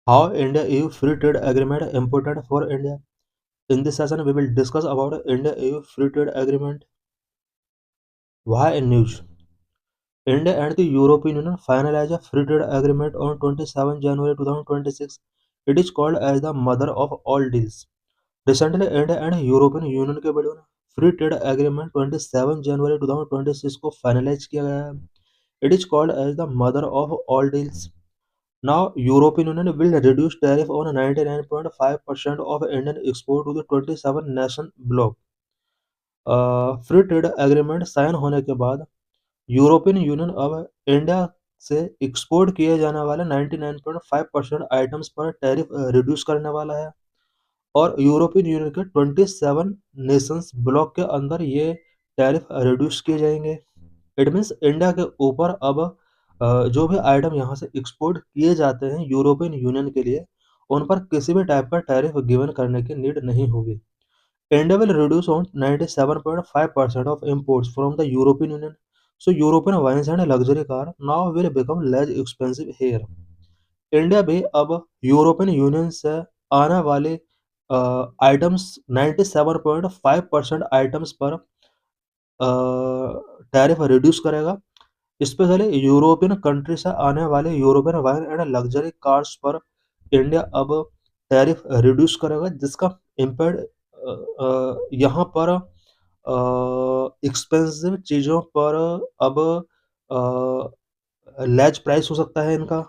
How India-EU Free Trade Agreement important for India? In this session, we will discuss about India-EU Free Trade Agreement. Why in news? India and the European Union finalized a free trade agreement on 27 January 2026. It is called as the mother of all deals. Recently, India and European Union के बीच free trade agreement 27 जनवरी 2026 को finalise किया गया है. It is called as the mother of all deals. Now, European Union will reduce tariff on 99.5% of Indian export to the 27 nation bloc. Free trade agreement sign होने के बाद European Union अब India से export किए जाने वाले 99.5% items पर tariff reduce करने वाला है और यूरोपियन यूनियन के 27 नेशंस ब्लॉक के अंदर ये टैरिफ रिड्यूस किए जाएंगे. इट मीन्स इंडिया के ऊपर अब जो भी आइटम यहाँ से एक्सपोर्ट किए जाते हैं यूरोपियन यूनियन के लिए उन पर किसी भी टाइप का टैरिफ गिवन करने की नीड नहीं होगी. India will reduce on 97.5% of imports from the European Union. So European wines and luxury car now will become less expensive here. India भी अब यूरोपियन यूनियन से आने वाले आइटम्स 97.5% आइटम्स पर टैरिफ रिड्यूस करेगा. स्पेशली यूरोपियन कंट्री से आने वाले European wine and luxury cars पर इंडिया अब टैरिफ रिड्यूस करेगा जिसका इम्पैक्ट यहाँ पर एक्सपेंसिव चीज़ों पर अब लेज प्राइस हो सकता है इनका.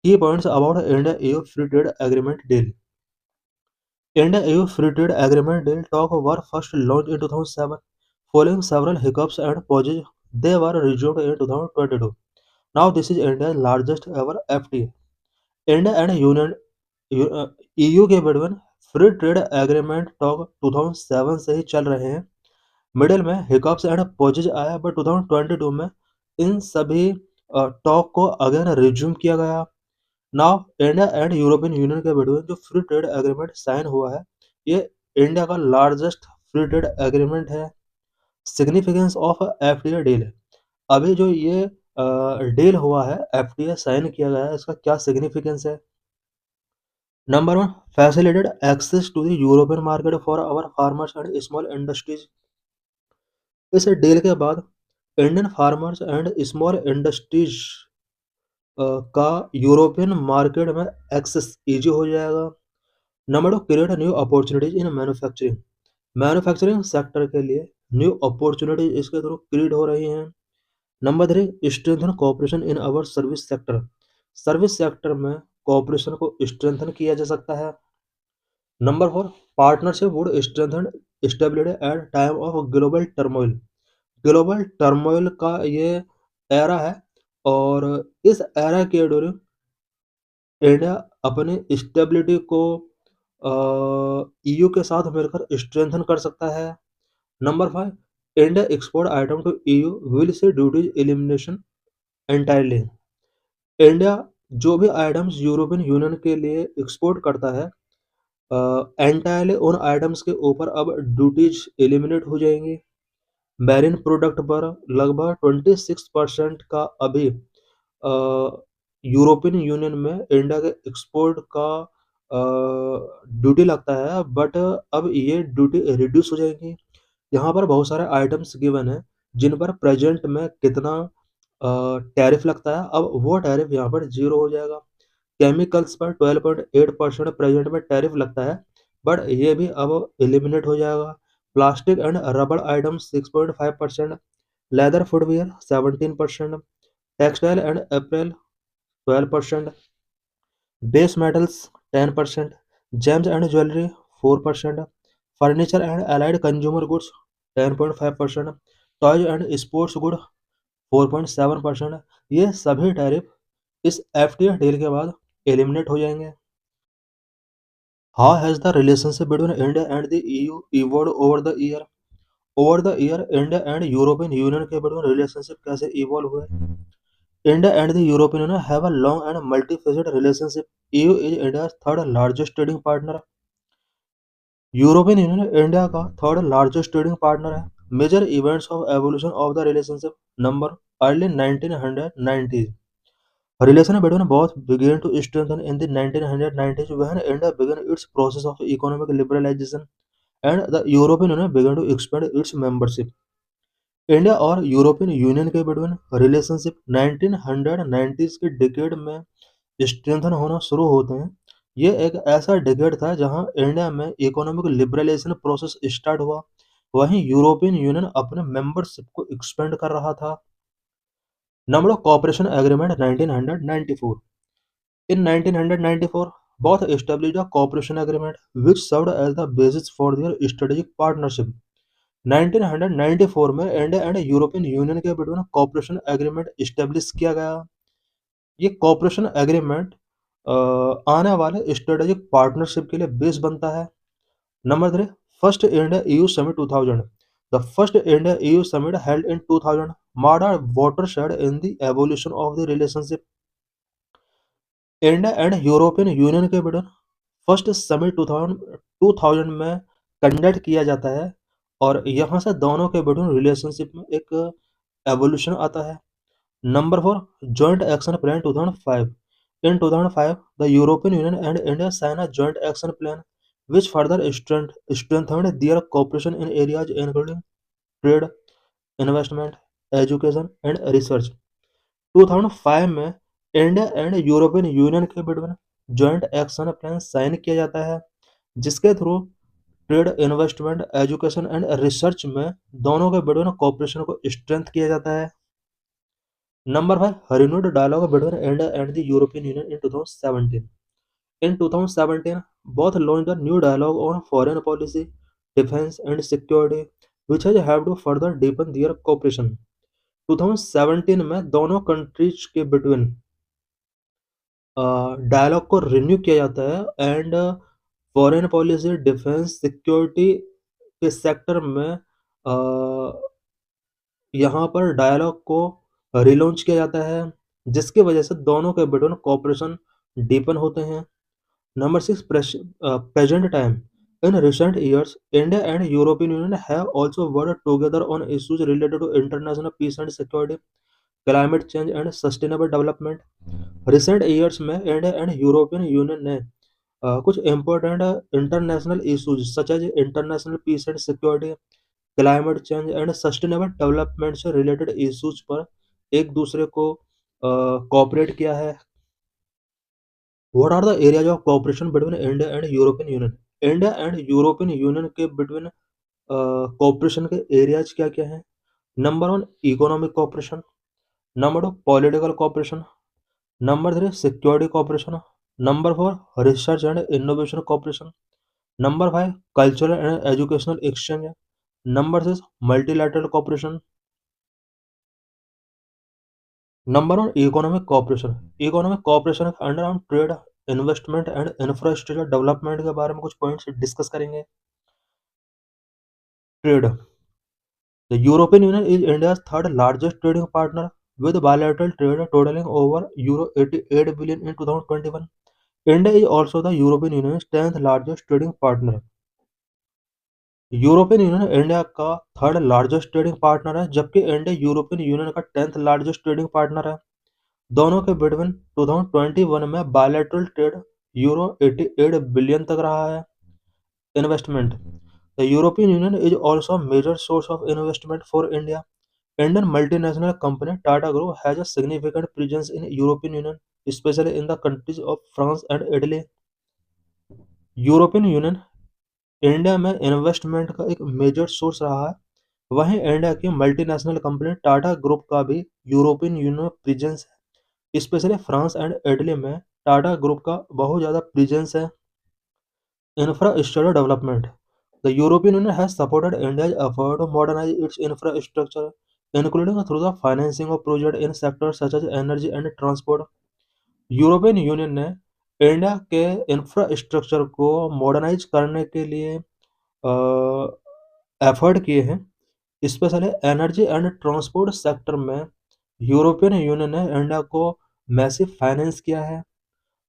की points about India EU free trade agreement deal. India EU free trade agreement deal talk were first launched in 2007 following several hiccups and pauses. They were resumed in 2022. Now this is India's largest ever FTA. India and union EU के बीच free trade agreement talk 2007 से ही चल रहे हैं. Middle में hiccups and possess आया but 2022 में इन सभी talk को अगेन रिज्यूम किया गया. Now India and European Union के बीच जो फ्री ट्रेड एग्रीमेंट साइन हुआ है ये इंडिया का लार्जेस्ट फ्री ट्रेड एग्रीमेंट है. Significance of FTA deal. अभी जो ये डील हुआ है FTA साइन किया गया है इसका क्या सिग्निफिकेंस है. Number one, facilitated access to the European market for our farmers and small industries. इस डील के बाद Indian farmers and small industries का यूरोपियन मार्केट में एक्सेस इजी हो जाएगा. Number two, create new opportunities in manufacturing. Manufacturing sector के लिए new opportunities इसके थ्रू क्रिएट हो रही हैं. Number three, strengthen cooperation in our service sector. Service sector में कोऑपरेशन को स्ट्रेंथन किया जा सकता है. Number four, partnership would strengthen stability at time of global turmoil. Global turmoil का ये एरा है और इस एरा के ड्यूरिंग इंडिया अपनी स्टेबिलिटी को EU के साथ मिलकर स्ट्रेंथन कर सकता है. Number five, India export item to EU will see duties elimination entirely. India जो भी आइटम्स यूरोपियन यूनियन के लिए एक्सपोर्ट करता है एंटायरली उन आइटम्स के ऊपर अब ड्यूटीज एलिमिनेट हो जाएंगी. मैरिन प्रोडक्ट पर लगभग 26% का अभी यूरोपियन यूनियन में इंडिया के एक्सपोर्ट का ड्यूटी लगता है बट अब ये ड्यूटी रिड्यूस हो जाएगी. यहाँ पर बहुत सारे आइटम्स गिवन है जिन पर प्रेजेंट में कितना टैरिफ लगता है अब वो टैरिफ यहाँ पर जीरो हो जाएगा. केमिकल्स पर 12.8% प्रेजेंट में टैरिफ लगता है बट ये भी अब एलिमिनेट हो जाएगा. Plastic and rubber items 6.5%, leather footwear 17%, textile and April 12%, base metals 10%, James and jewellery 4%, furniture and allied consumer goods 10.5%, toys and sports good 4.7%. ये सभी टैरिफ इस FTA डील के बाद एलिमिनेट हो जाएंगे. How has the relationship between India and the EU evolved over the year? Over the year, India and European Union के बीच relationship कैसे evolve हुए? India and the European Union have a long and multifaceted relationship. EU is India's third largest trading partner. European Union India का third largest trading partner है. Major events of evolution of the relationship. Number, early 1990s. Relation between both began to strengthen in the 1990s when India began its process of economic liberalization and the European Union began to expand its membership. India और European Union के between relationship 1990s के decade में strengthen होना शुरू होते हैं। ये एक ऐसा डिकेड था जहां इंडिया में इकोनॉमिक लिबरलाइजेशन प्रोसेस स्टार्ट हुआ, वहीं यूरोपियन यूनियन अपने मेंबरशिप को एक्सपेंड कर रहा था। Number of corporation agreement 1994। In 1994, both established a cooperation agreement which served as the basis for their strategic partnership. 1994 में इंडिया एंड यूरोपियन यूनियन के between corporation agreement establish किया गया। ये कॉपरेशन एग्रीमेंट आने वाले स्ट्रेटेजिक पार्टनरशिप के लिए base बनता है। Number 3, first India EU summit 2000। The first India EU summit held in 2000 marked a watershed in the evolution of the relationship. India and European Union के बिटवीन फर्स्ट समिट 2000 में conduct किया जाता है और यहाँ से दोनों के बिटवीन रिलेशनशिप में एक एवोल्यूशन आता है। Number 4, joint action plan 2005। In 2005 the European Union and India sign a joint action plan which further strengthened their cooperation in areas including trade, investment, education and research. 2005 में India and European Union के between joint action plan sign किया जाता है, जिसके through trade, investment, education and research में दोनों के between cooperation को स्ट्रेंथ किया जाता है। Number 5, renewed dialogue between India and the European Union in 2017। In 2017, both launched a new dialogue on foreign policy, defense, and security, which has helped to further deepen their cooperation. 2017 में दोनों countries के between dialogue को renew किया जाता है and foreign policy, defence, security के sector में यहाँ पर डायलॉग को रिलॉन्च किया जाता है, जिसकी वजह से दोनों के बिटवीन कॉपरेशन डीपन होते हैं। Number 6, present time. In recent years, India and European Union have also worked together on issues related to international peace and security, climate change and sustainable development. Recent years में India and European Union ने कुछ important international issues such as international peace and security, climate change and sustainable development से related issues पर एक दूसरे को cooperate किया है। What are the areas of cooperation between India and European Union? India and European Union के between cooperation के areas क्या क्या हैं? Number 1, economic cooperation. Number 2, political cooperation. Number 3, security cooperation. Number 4, research and innovation cooperation. Number 5, cultural and educational exchange. Number 6, multilateral cooperation. Number 1, economic cooperation. Economic cooperation के under हम trade, investment and infrastructure development के बारे में कुछ points discuss करेंगे। Trade. The European Union is India's third largest trading partner, with bilateral trade totaling over euro 88 billion in 2021. India is also the European Union's 10th largest trading partner. European Union India का third largest trading partner है, जबकि India European union का 10th largest trading partner है। दोनों के between 2021 में bilateral trade euro 88 billion तक रहा है। Investment. The European Union is also a major source of investment for India. Indian multinational company Tata Group has a significant presence in European Union, especially in the countries of France and Italy. European Union India में investment का एक major source रहा है, वहीं India की multinational company Tata group का भी European union में प्रेजेंस है, स्पेशली फ्रांस एंड इटली में टाटा ग्रुप का बहुत ज़्यादा प्रेजेंस है। Infrastructure development. The European Union has supported India's effort to modernize its infrastructure, including through the financing of projects in sectors such as energy and transport. European Union ने India के infrastructure को modernise करने के लिए effort किए हैं, specially energy and transport sector में European Union ने इंडिया को मैसिव फाइनेंस किया है।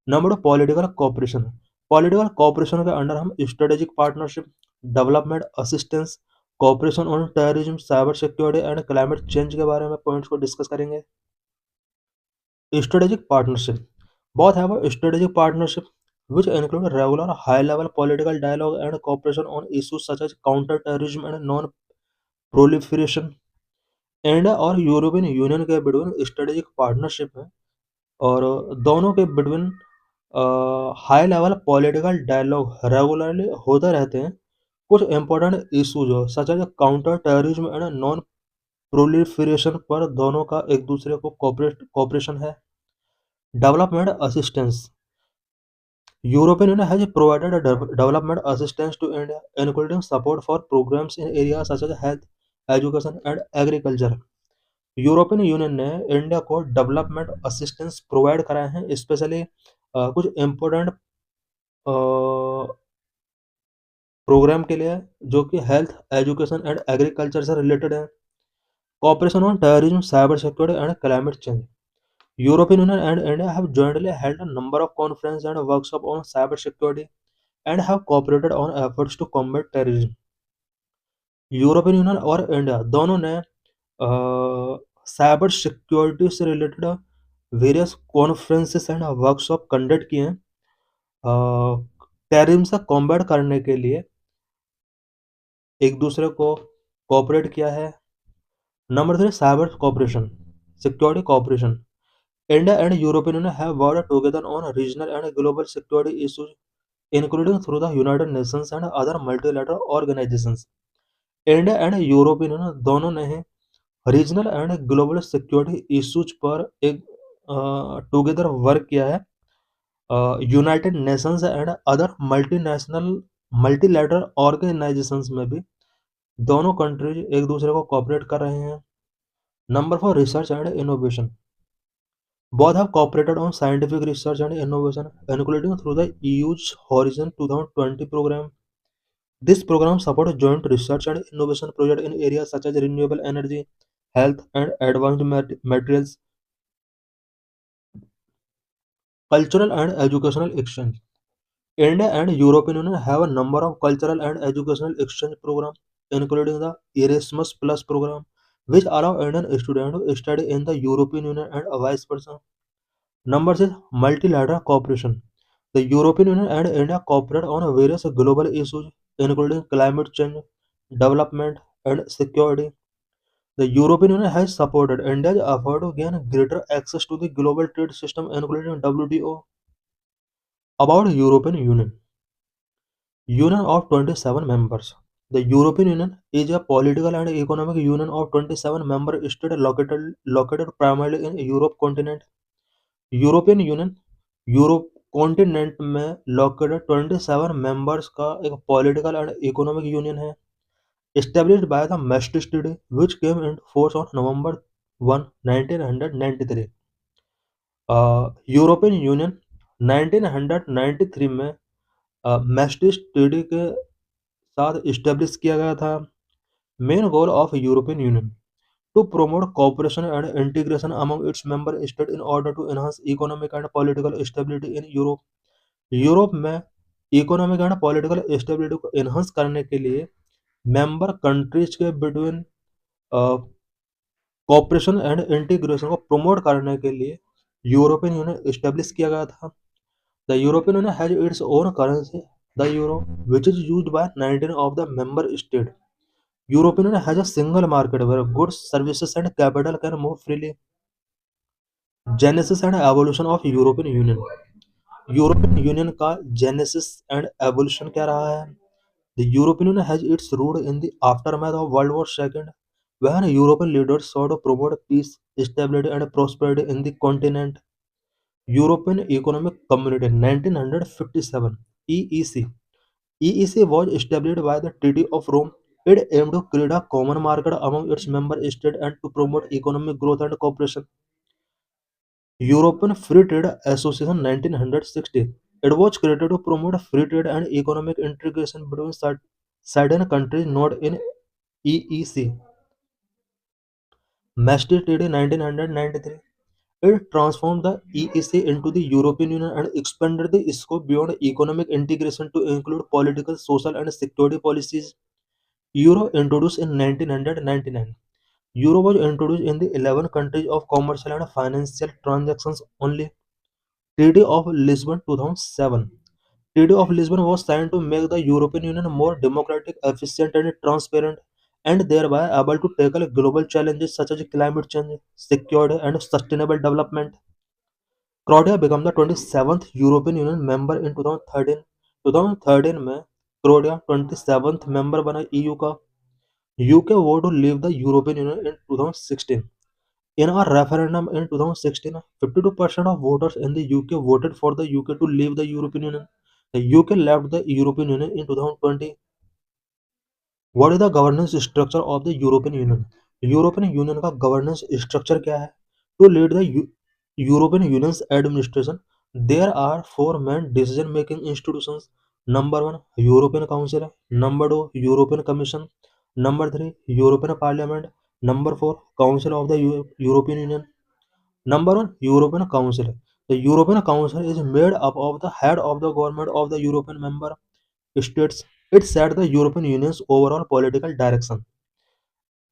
Number 2, political cooperation. Political cooperation के अंडर हम strategic partnership, development assistance, cooperation on terrorism, cyber security and climate change के बारे में पॉइंट्स को डिस्कस करेंगे। Strategic partnership. Both have a strategic partnership which include regular high-level political dialogue and cooperation on issues such as counter-terrorism and non-proliferation. India और European Union के between strategic partnership है और दोनों के between high level political dialogue regularly होते रहते हैं। कुछ इंपॉर्टेंट इश्यूज हो such as counter terrorism and non proliferation पर दोनों का एक दूसरे को कॉपरेशन है। Development assistance. European Union has provided a development assistance to India, including support for programs in areas such as health, education and agriculture. European Union ने India को development assistance provide कराए हैं, स्पेशली कुछ important programme के लिए जो कि health, education and agriculture से रिलेटेड है। Cooperation on terrorism, cyber security and climate change. European Union and India have jointly held a number of conferences and workshops on cybersecurity and have cooperated on efforts to combat terrorism. European union और India दोनों ने cyber security से related various conferences and workshop conduct किए हैं terrorism से combat करने के लिए एक दूसरे को कोऑपरेट किया है। Number 3 cyber cooperation security cooperation. India and European Union have worked together on regional and global security issues, including through the United Nations and other multilateral organizations. India and European union दोनों ने regional and global security issues पर एक together work किया है। United Nations and other multilateral organisations में भी दोनों countries एक दूसरे को कोऑपरेट कर रहे हैं। Number 4 research and innovation. Both have cooperated on scientific research and innovation, including through the EU's Horizon 2020 program. This program supports joint research and innovation projects in areas such as renewable energy, health, and advanced materials. Cultural and educational exchange. India and European Union have a number of cultural and educational exchange programs, including the Erasmus Plus program, which allow Indian students to study in the European Union and vice versa. Number 6 multilateral cooperation. The European Union and India cooperate on various global issues, including climate change, development, and security. The European Union has supported India's effort to gain greater access to the global trade system, including WTO. About European Union. Union of 27 members. The European Union is a political and economic union of 27 member states located primarily in Europe continent. European union Europe continent में located 27 members का एक political and economic union है established by the Maastricht Treaty which came into force on November 1, 1993. European union 1993 में मैस्ट्रिक्ट treaty के साथ establish किया गया था। Main goal of European union to promote cooperation and integration among its member states in order to enhance economic and political stability in Europe. Europe में economic and political stability को enhance करने के लिए member countries के between cooperation and integration को promote करने के लिए यूरोपियन यूनियन एस्टेब्लिश किया गया था। The European union has its own currency the euro which is used by 19 of the member state. European Union has a single market where goods, services, and capital can move freely. Genesis and evolution of European Union. European Union का genesis and evolution क्या रहा है? The European Union has its root in the aftermath of World War II, when European leaders sought to promote peace, stability, and prosperity in the continent. European Economic Community 1957 EEC. EEC was established by the Treaty of Rome. It aimed to create a common market among its member states and to promote economic growth and cooperation. European Free Trade Association 1960. It was created to promote free trade and economic integration between certain countries not in EEC. Maastricht Treaty 1993. It transformed the EEC into the European Union and expanded the scope beyond economic integration to include political, social, and security policies. Euro introduced in 1999. Euro was introduced in the 11 countries of commercial and financial transactions only. Treaty of Lisbon 2007. Treaty of Lisbon was signed to make the European Union more democratic, efficient and transparent, and thereby able to tackle global challenges such as climate change, security and sustainable development. Croatia became the 27th European Union member in 2013. 2013 में Croatia 27th member बना EU का. UK voted to leave the European Union in 2016. In a referendum in 2016, 52% of voters in the UK voted for the UK to leave the European Union. The UK left the European Union in 2020. What is the governance structure of the European Union? European Union का governance structure क्या है? To lead the European Union's administration, there are four main decision-making institutions. Number one, European Council. Number two, European Commission. Number three, European Parliament. Number four, Council of the European Union. Number one, European Council. The European Council is made up of the head of the government of the European member states. It set the European Union's overall political direction.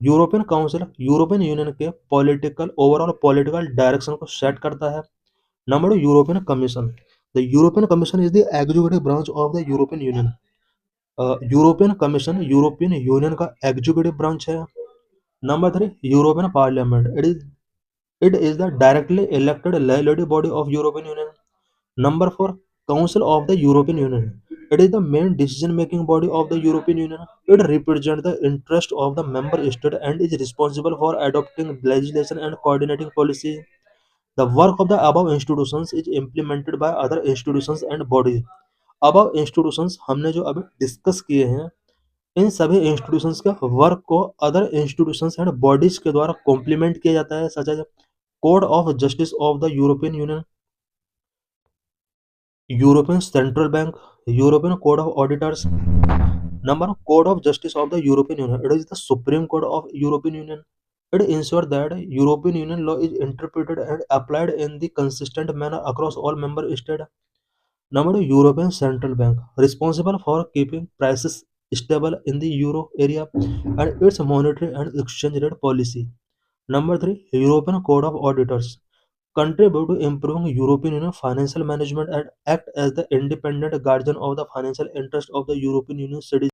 European council European Union के political overall political direction को set करता है. Number 2, European commission. The European commission is the executive branch of the European union. European commission European union का executive branch है. Number 3, European parliament. It is the directly elected legislative body of European union. Number 4, Council of the European Union. It is the main decision-making body of the European Union. It represents the interest of the member state and is responsible for adopting legislation and coordinating policy. The work of the above institutions is implemented by other institutions and bodies. Above institutions हमने जो अभी discuss किए हैं, इन सभी institutions का work को other institutions and bodies के द्वारा कॉम्प्लीमेंट किया जाता है, such as court of justice of the European Union, European Central Bank, European Code of Auditors. Number Code of Justice of the European Union. It is the Supreme Court of European Union. It ensures that European Union law is interpreted and applied in the consistent manner across all member states. Number 2, European Central Bank, responsible for keeping prices stable in the euro area and its monetary and exchange rate policy. Number 3, European Code of Auditors, contribute to improving European Union financial management and act as the independent guardian of the financial interest of the European Union citizens.